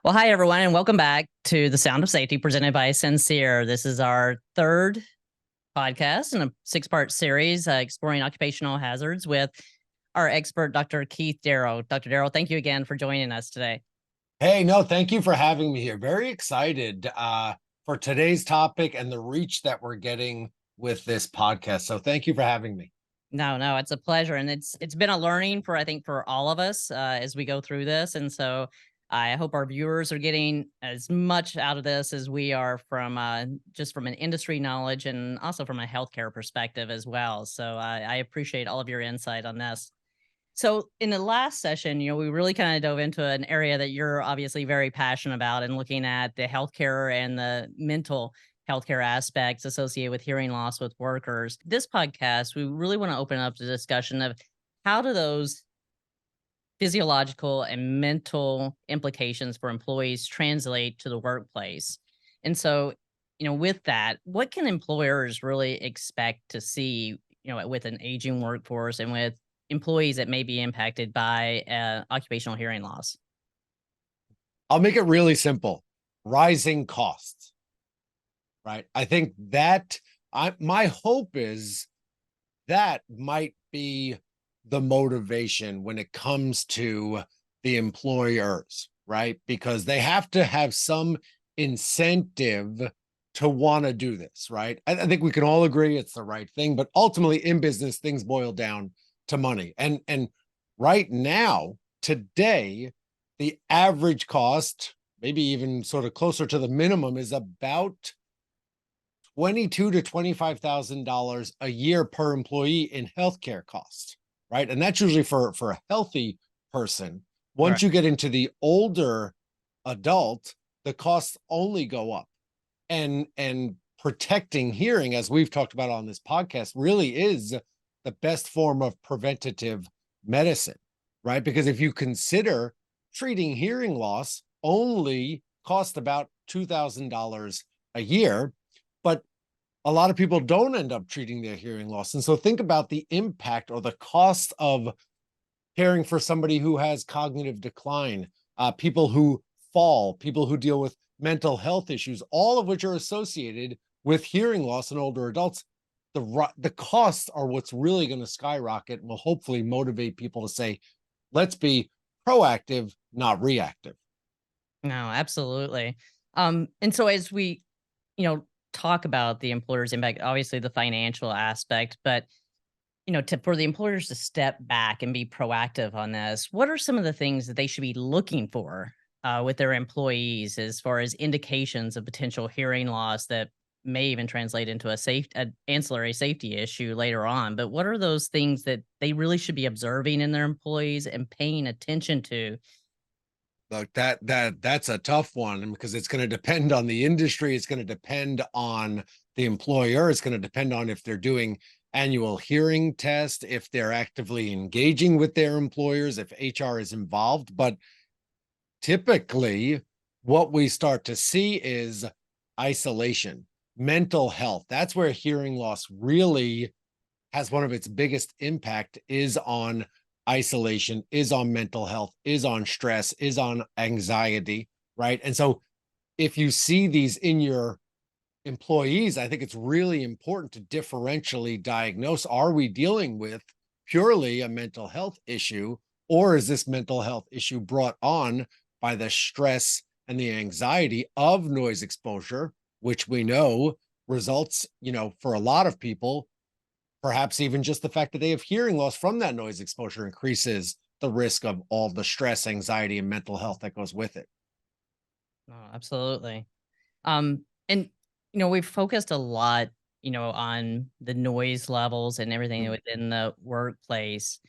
Well, hi, everyone, and welcome back to The Sound of Safety presented by Sensear. This is our third podcast in a six-part series exploring occupational hazards with our expert, Dr. Keith Darrow. Dr. Darrow, thank you again for joining us today. Hey, no, thank you for having me here. Very excited for today's topic and the reach that we're getting with this podcast. So thank you for having me. No, it's a pleasure, and it's been a learning for I think for all of us as we go through this, and so I hope our viewers are getting as much out of this as we are from just from an industry knowledge and also from a healthcare perspective as well. So I appreciate all of your insight on this. So in the last session, we really kind of dove into an area that you're obviously very passionate about and looking at the healthcare and the mental healthcare aspects associated with hearing loss with workers. This podcast, we really want to open up the discussion of how do those physiological and mental implications for employees translate to the workplace. And so, with that, what can employers really expect to see, with an aging workforce and with employees that may be impacted by occupational hearing loss? I'll make it really simple. Rising costs, right? I think that my hope is that might be the motivation when it comes to the employers, right? Because they have to have some incentive to want to do this, right? I think we can all agree it's the right thing, but ultimately in business, things boil down to money. And right now, today, the average cost, maybe even sort of closer to the minimum, is about $22,000 to $25,000 a year per employee in healthcare costs, right? And that's usually for a healthy person. Once you get into the older adult, the costs only go up. And protecting hearing, as we've talked about on this podcast, really is the best form of preventative medicine, right? Because if you consider treating hearing loss only cost about $2,000 a year, but a lot of people don't end up treating their hearing loss. And so think about the impact or the cost of caring for somebody who has cognitive decline, people who fall, people who deal with mental health issues, all of which are associated with hearing loss in older adults. The costs are what's really going to skyrocket and will hopefully motivate people to say, let's be proactive, not reactive. No, absolutely. And so as we, talk about the employer's impact, obviously the financial aspect, but for the employers to step back and be proactive on this, what are some of the things that they should be looking for with their employees as far as indications of potential hearing loss that may even translate into an ancillary safety issue later on? But what are those things that they really should be observing in their employees and paying attention to? Look, that's a tough one because it's going to depend on the industry. It's going to depend on the employer. It's going to depend on if they're doing annual hearing tests, if they're actively engaging with their employers, if HR is involved. But typically, what we start to see is isolation, mental health. That's where hearing loss really has one of its biggest impact, is on isolation, is on mental health, is on stress, is on anxiety, right? And so if you see these in your employees, I think it's really important to differentially diagnose, are we dealing with purely a mental health issue, or is this mental health issue brought on by the stress and the anxiety of noise exposure, which we know results, for a lot of people, perhaps even just the fact that they have hearing loss from that noise exposure increases the risk of all the stress, anxiety, and mental health that goes with it. Oh, absolutely. And we've focused a lot, on the noise levels and everything within the workplace.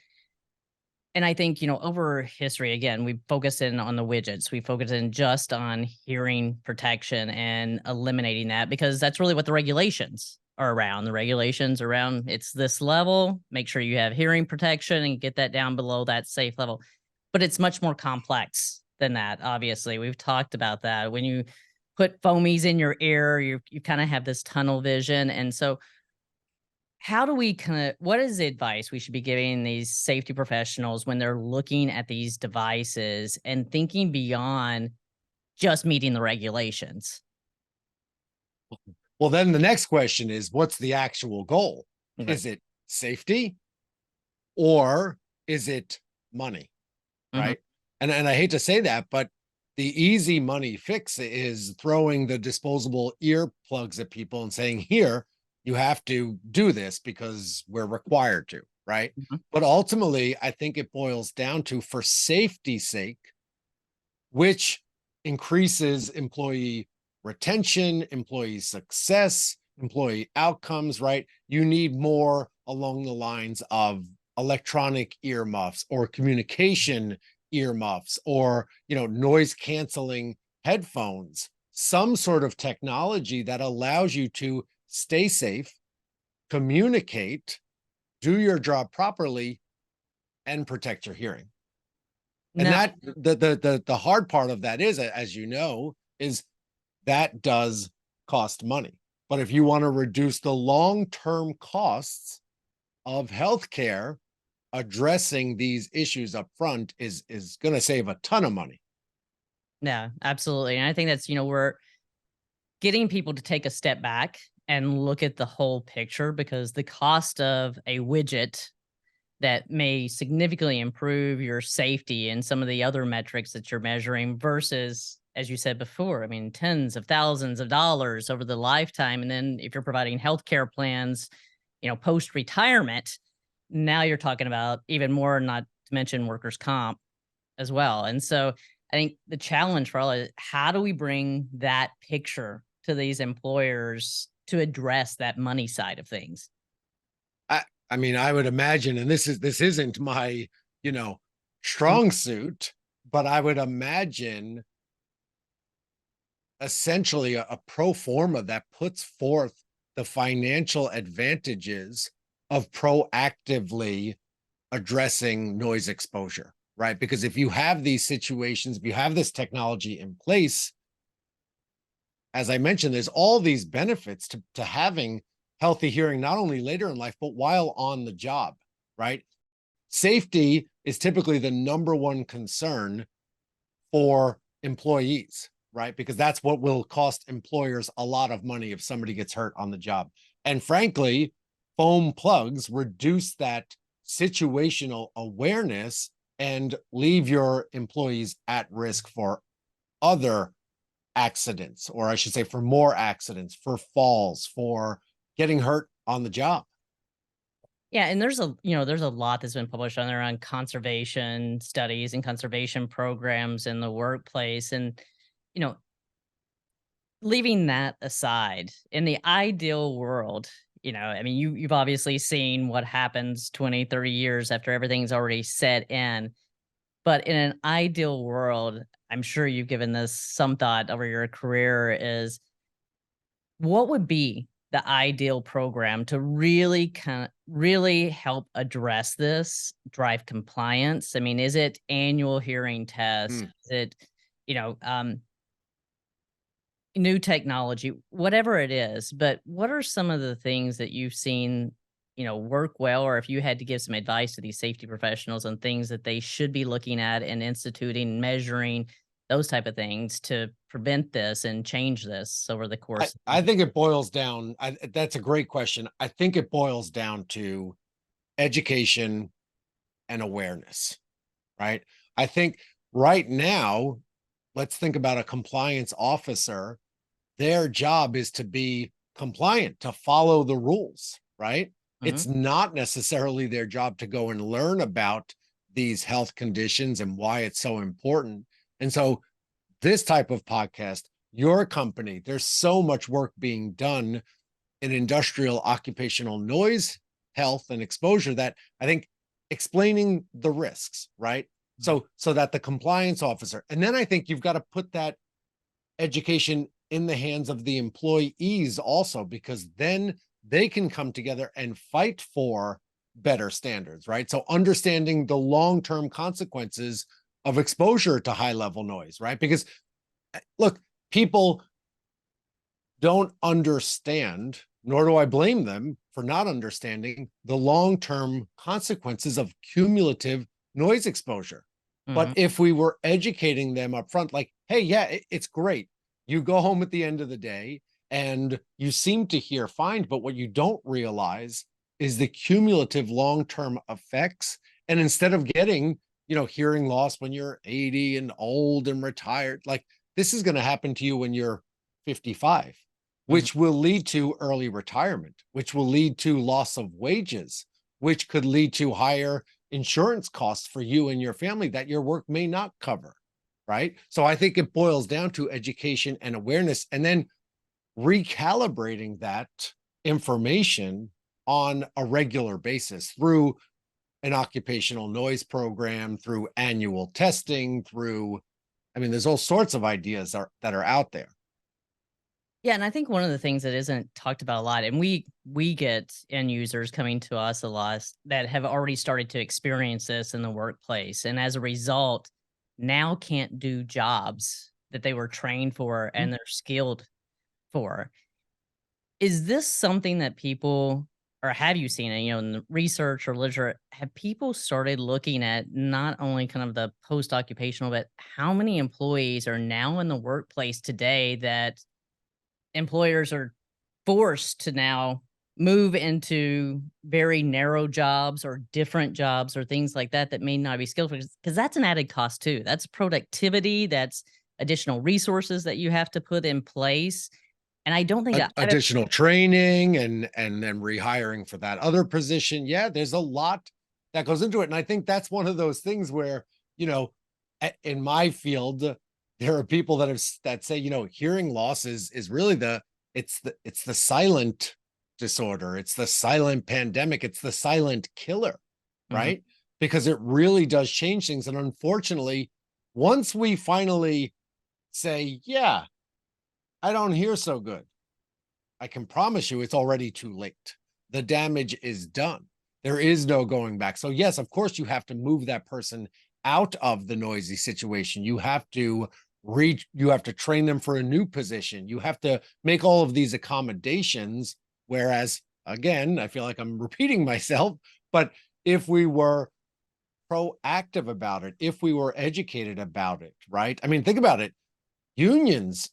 And I think, over history, again, we focus in on the widgets. We focus in just on hearing protection and eliminating that because that's really what the regulations are around. The regulations around it's this level, make sure you have hearing protection and get that down below that safe level. But it's much more complex than that. Obviously, we've talked about that. When you put foamies in your ear, you kind of have this tunnel vision. And so how do we what is the advice we should be giving these safety professionals when they're looking at these devices and thinking beyond just meeting the regulations. Well, then the next question is, what's the actual goal? Right. Is it safety or is it money? Mhm. Right. And I hate to say that, but the easy money fix is throwing the disposable earplugs at people and saying, here, you have to do this because we're required to. Right. Mhm. But ultimately, I think it boils down to, for safety's sake, which increases employee retention, employee success, employee outcomes, right? You need more along the lines of electronic earmuffs or communication earmuffs or, noise canceling headphones, some sort of technology that allows you to stay safe, communicate, do your job properly, and protect your hearing. And No, that the hard part of that is, as you know, is that does cost money. But if you want to reduce the long-term costs of healthcare, addressing these issues up front is going to save a ton of money. no, absolutely. And I think that's, we're getting people to take a step back and look at the whole picture, because the cost of a widget that may significantly improve your safety and some of the other metrics that you're measuring versus, as you said before, I mean, tens of thousands of dollars over the lifetime. And then if you're providing healthcare plans, post retirement, now you're talking about even more, not to mention workers' comp as well. And so I think the challenge for all is, how do we bring that picture to these employers to address that money side of things? I mean, I would imagine, and this isn't my, you know, strong suit, but I would imagine essentially a pro forma that puts forth the financial advantages of proactively addressing noise exposure, right? Because if you have these situations, if you have this technology in place, as I mentioned, there's all these benefits to having healthy hearing, not only later in life, but while on the job, right? Safety is typically the number one concern for employees, right? Because that's what will cost employers a lot of money if somebody gets hurt on the job. And frankly, foam plugs reduce that situational awareness and leave your employees at risk for other accidents, or I should say, for more accidents, for falls, for getting hurt on the job. Yeah, and there's a lot that's been published on there on conservation studies and conservation programs in the workplace. And, you know, leaving that aside, in the ideal world, I mean, you've obviously seen what happens 20, 30 years after everything's already set in. But in an ideal world, I'm sure you've given this some thought over your career, is what would be the ideal program to really help address this, drive compliance? I mean, is it annual hearing tests? Hmm. Is it, you know, um, new technology, whatever it is? But what are some of the things that you've seen, work well, or if you had to give some advice to these safety professionals on things that they should be looking at and instituting, measuring, those type of things to prevent this and change this over the I, course of I think it boils down. That's a great question. I think it boils down to education and awareness, right? I think right now, let's think about a compliance officer. Their job is to be compliant, to follow the rules, right? Mhm. It's not necessarily their job to go and learn about these health conditions and why it's so important. And so, this type of podcast, your company, there's so much work being done in industrial occupational noise, health, and exposure that I think explaining the risks, right? So that the compliance officer, and then I think you've got to put that education in the hands of the employees also, because then they can come together and fight for better standards, right? So understanding the long-term consequences of exposure to high level noise, right? Because look, people don't understand, nor do I blame them for not understanding the long-term consequences of cumulative noise exposure. But Mhm. if we were educating them up front, like, hey, yeah, it's great. You go home at the end of the day and you seem to hear fine, but what you don't realize is the cumulative long-term effects. And instead of getting, hearing loss when you're 80 and old and retired, like this is going to happen to you when you're 55, Mhm. which will lead to early retirement, which will lead to loss of wages, which could lead to higher insurance costs for you and your family that your work may not cover. Right. So I think it boils down to education and awareness, and then recalibrating that information on a regular basis through an occupational noise program, through annual testing, through, I mean, there's all sorts of ideas that are out there. Yeah, and I think one of the things that isn't talked about a lot, and we get end users coming to us a lot that have already started to experience this in the workplace, and as a result, now can't do jobs that they were trained for Mhm. and they're skilled for. Is this something that people, or have you seen it, in the research or literature, have people started looking at not only kind of the post occupational, but how many employees are now in the workplace today that employers are forced to now move into very narrow jobs or different jobs or things like that that may not be skilled, because that's an added cost too. That's productivity, that's additional resources that you have to put in place. And I don't think I've Additional training and then rehiring for that other position. Yeah, there's a lot that goes into it. And I think that's one of those things where, you know, in my field, there are people that say, hearing loss is really it's the silent disorder. It's the silent pandemic. It's the silent killer, Mhm. right? Because it really does change things. And unfortunately, once we finally say, yeah, I don't hear so good, I can promise you it's already too late. The damage is done. There is no going back. So, yes, of course, you have to move that person out of the noisy situation. You have to you have to train them for a new position. You have to make all of these accommodations. Whereas, again, I feel like I'm repeating myself, but if we were proactive about it, if we were educated about it, right? I mean, think about it, unions,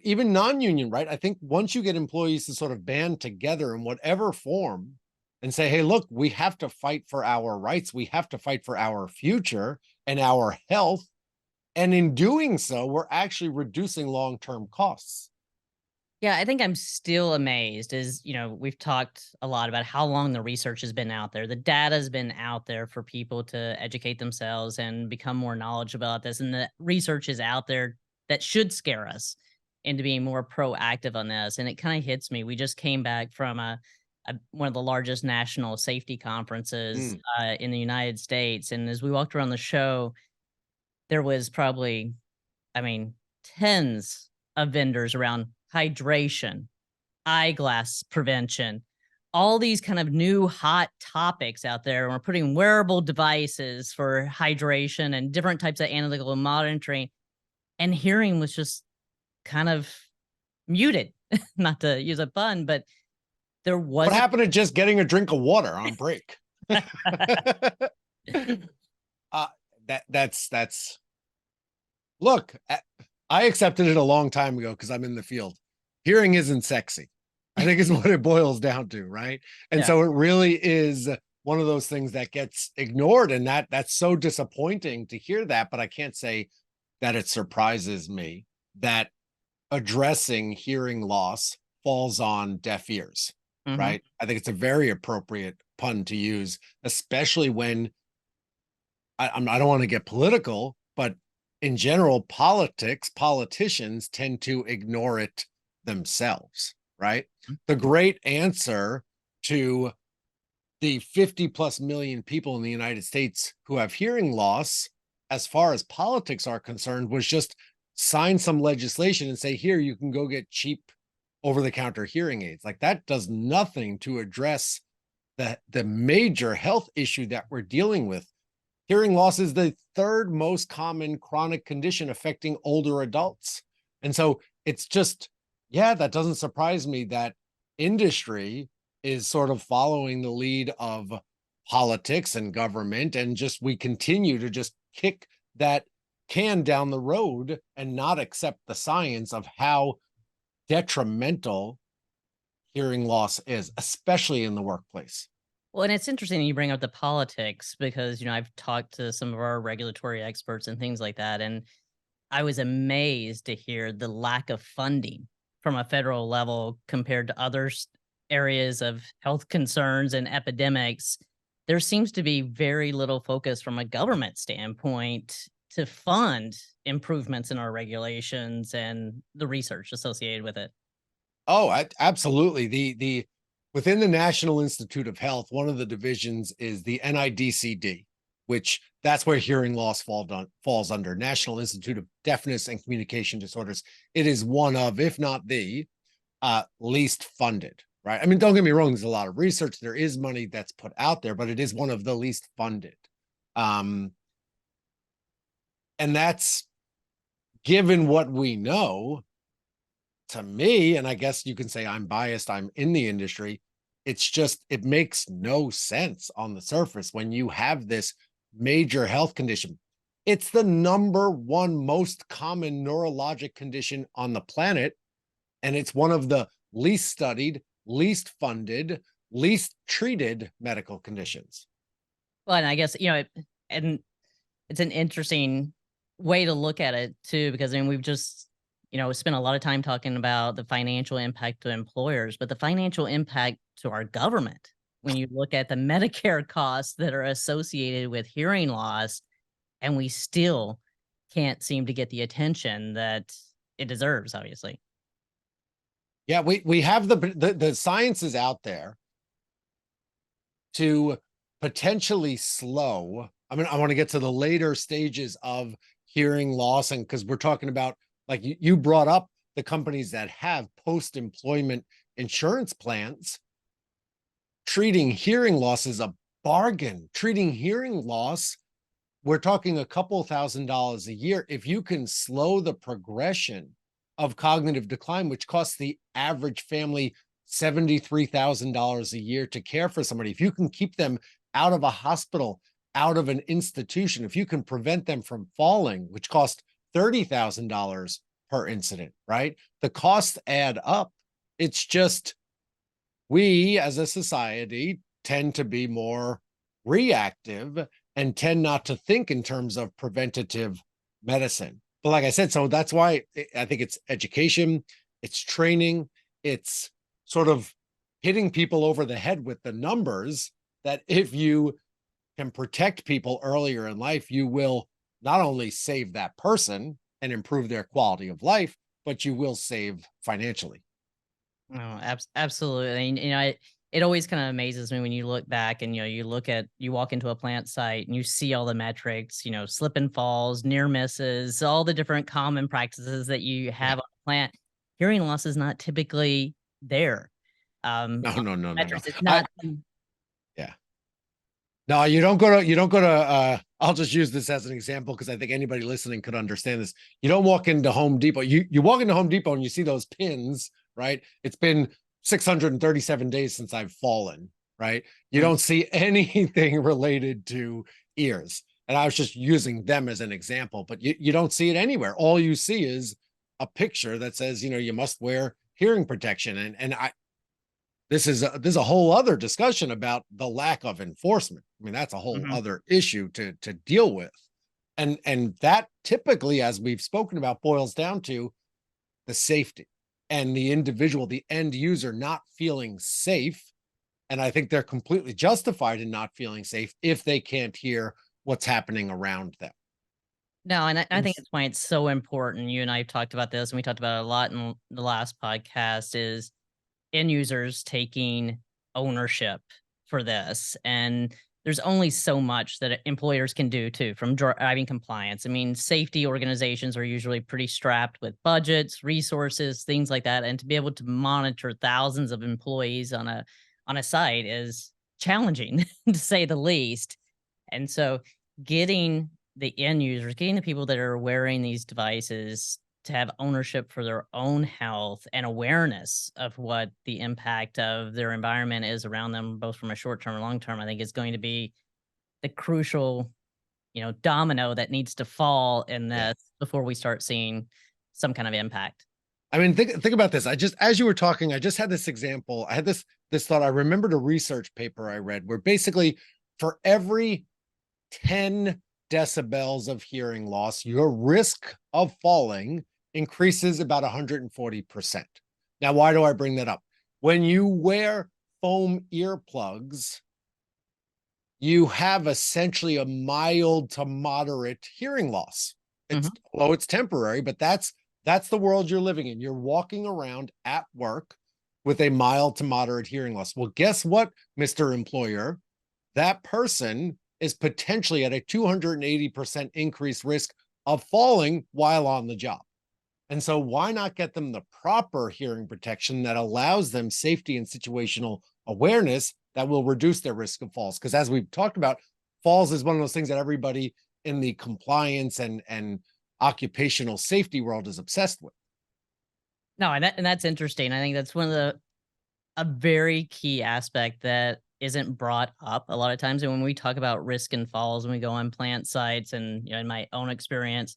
even non-union, right? I think once you get employees to sort of band together in whatever form and say, hey, look, we have to fight for our rights, we have to fight for our future and our health, and in doing so we're actually reducing long-term costs. Yeah, I think I'm still amazed as, we've talked a lot about how long the research has been out there. The data's been out there for people to educate themselves and become more knowledgeable about this. And the research is out there that should scare us into being more proactive on this. And it kind of hits me. We just came back from one of the largest national safety conferences Mm. in the United States. And as we walked around the show, there was probably, I mean, tens of vendors around hydration, eyeglass prevention, all these kind of new hot topics out there. And we're putting wearable devices for hydration and different types of analytical monitoring. And hearing was just kind of muted, not to use a pun, but there What wasn't. happened to just getting a drink of water on break? uh, that's look, I accepted it a long time ago because I'm in the field. Hearing isn't sexy, I think is what it boils down to, right? And Yeah. so it really is one of those things that gets ignored, and that's so disappointing to hear that. But I can't say that it surprises me that addressing hearing loss falls on deaf ears, Hmm. right? I think it's a very appropriate pun to use, especially when I don't want to get political, but in general, politicians tend to ignore it themselves, right? The great answer to the 50 plus million people in the United States who have hearing loss, as far as politics are concerned, was just sign some legislation and say, here, you can go get cheap over the counter hearing aids. Like that does nothing to address the major health issue that we're dealing with. Hearing loss is the third most common chronic condition affecting older adults. And so it's just, yeah, that doesn't surprise me that industry is sort of following the lead of politics and government. And just we continue to just kick that can down the road and not accept the science of how detrimental hearing loss is, especially in the workplace. Well, and it's interesting you bring up the politics because, I've talked to some of our regulatory experts and things like that. And I was amazed to hear the lack of funding from a federal level compared to other areas of health concerns and epidemics. There seems to be very little focus from a government standpoint to fund improvements in our regulations and the research associated with it. Oh, absolutely. The within the National Institute of Health, one of the divisions is the NIDCD, which that's where hearing loss falls under, National Institute of Deafness and Communication Disorders. It is one of, if not the least funded, right? I mean, don't get me wrong, there's a lot of research, there is money that's put out there, but it is one of the least funded. And that's, given what we know, to me, and I guess you can say I'm biased, I'm in the industry, it's just, it makes no sense on the surface when you have this major health condition. It's the number one most common neurologic condition on the planet, and it's one of the least studied, least funded, least treated medical conditions. Well, and I guess, and it's an interesting way to look at it too, because we've just, spent a lot of time talking about the financial impact to employers, but the financial impact to our government, when you look at the Medicare costs that are associated with hearing loss, and we still can't seem to get the attention that it deserves, obviously. Yeah, we have the science is out there to potentially slow. I mean, I want to get to the later stages of hearing loss, and because we're talking about, like you brought up, the companies that have post-employment insurance plans, treating hearing loss is a bargain. Treating hearing loss, we're talking a couple $1,000s a year. If you can slow the progression of cognitive decline, which costs the average family $73,000 a year to care for somebody, if you can keep them out of a hospital, out of an institution, if you can prevent them from falling, which costs $30,000 per incident, right? The costs add up. It's just, we as a society tend to be more reactive and tend not to think in terms of preventative medicine. But like I said, so that's why I think it's education, it's training, it's sort of hitting people over the head with the numbers that if you can protect people earlier in life, you will not only save that person and improve their quality of life, but you will save financially. Oh, absolutely. And, it always kind of amazes me when you look back and, you walk into a plant site and you see all the metrics, slip and falls, near misses, all the different common practices that you Yeah. have on the plant. Hearing loss is not typically there. No, On no, no, no, no. metrics, it's not. Yeah. No, you don't go to I'll just use this as an example because I think anybody listening could understand this. You don't walk into Home Depot. You walk into Home Depot and you see those pins, right? It's been 637 days since I've fallen, right? You Mm, don't see anything related to ears. And I was just using them as an example, but you don't see it anywhere. All you see is a picture that says, you must wear hearing protection. And this is a whole other discussion about the lack of enforcement. I mean, that's a whole mhm. other issue to deal with. And that typically, as we've spoken about, boils down to the safety and the individual, the end user not feeling safe. And I think they're completely justified in not feeling safe if they can't hear what's happening around them. No, and I And think it's why it's so important. You and I have talked about this, and we talked about it a lot in the last podcast. Is end users taking ownership for this. And there's only so much that employers can do too from driving compliance. I mean, safety organizations are usually pretty strapped with budgets, resources, things like that. And to be able to monitor thousands of employees on a site is challenging to say the least. And so getting the end users, getting the people that are wearing these devices to have ownership for their own health and awareness of what the impact of their environment is around them, both from a short term and long term, I think is going to be the crucial, domino that needs to fall in Yeah. this before we start seeing some kind of impact. I mean, think about this. As you were talking, I just had this example. I had this thought. I remembered a research paper I read where basically for every 10 decibels of hearing loss, your risk of falling increases about 140%. Now, why do I bring that up? When you wear foam earplugs, you have essentially a mild to moderate hearing loss. It's Mhm. Although it's temporary, but that's the world you're living in. You're walking around at work with a mild to moderate hearing loss. Well, guess what, Mr. Employer? That person is potentially at a 280% increased risk of falling while on the job. And so why not get them the proper hearing protection that allows them safety and situational awareness that will reduce their risk of falls? Because as we've talked about, falls is one of those things that everybody in the compliance and occupational safety world is obsessed with. No, and that's interesting. I think that's one of a very key aspect that isn't brought up a lot of times. And when we talk about risk and falls, when we go on plant sites, and in my own experience,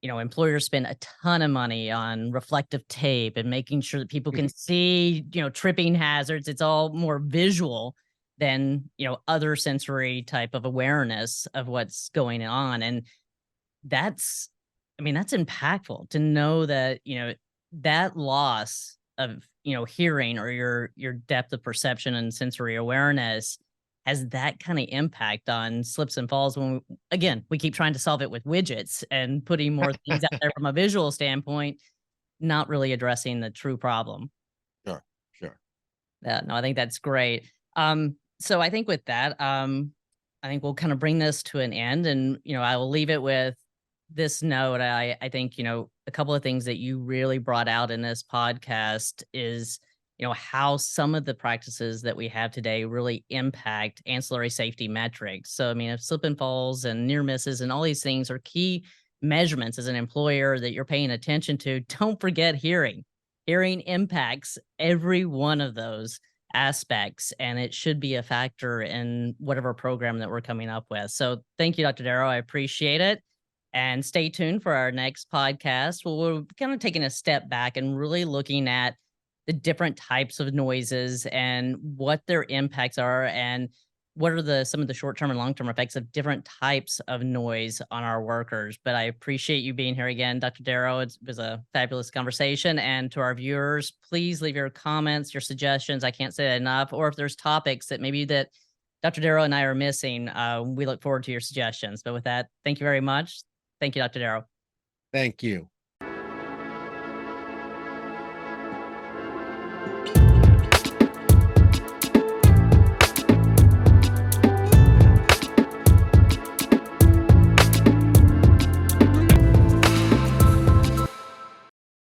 employers spend a ton of money on reflective tape and making sure that people can see, tripping hazards. It's all more visual than, other sensory type of awareness of what's going on. And that's, that's impactful to know that, that loss of, hearing, or your depth of perception and sensory awareness has that kind of impact on slips and falls when again, we keep trying to solve it with widgets and putting more things out there from a visual standpoint, not really addressing the true problem. Sure, sure. Yeah, no, I think that's great. So I think with that, I think we'll kind of bring this to an end, and I will leave it with this note. I think a couple of things that you really brought out in this podcast is how some of the practices that we have today really impact ancillary safety metrics. So I mean, if slip and falls and near misses and all these things are key measurements as an employer that you're paying attention to, don't forget hearing. Hearing impacts every one of those aspects, and it should be a factor in whatever program that we're coming up with. So thank you, Dr. Darrow. I appreciate it. And stay tuned for our next podcast. Well, we're kind of taking a step back and really looking at the different types of noises and what their impacts are, and what are some of the short-term and long-term effects of different types of noise on our workers. But I appreciate you being here again, Dr. Darrow. It was a fabulous conversation. And to our viewers, please leave your comments, your suggestions. I can't say that enough. Or if there's topics that maybe that Dr. Darrow and I are missing, we look forward to your suggestions. But with that, thank you very much. Thank you, Dr. Darrow. Thank you.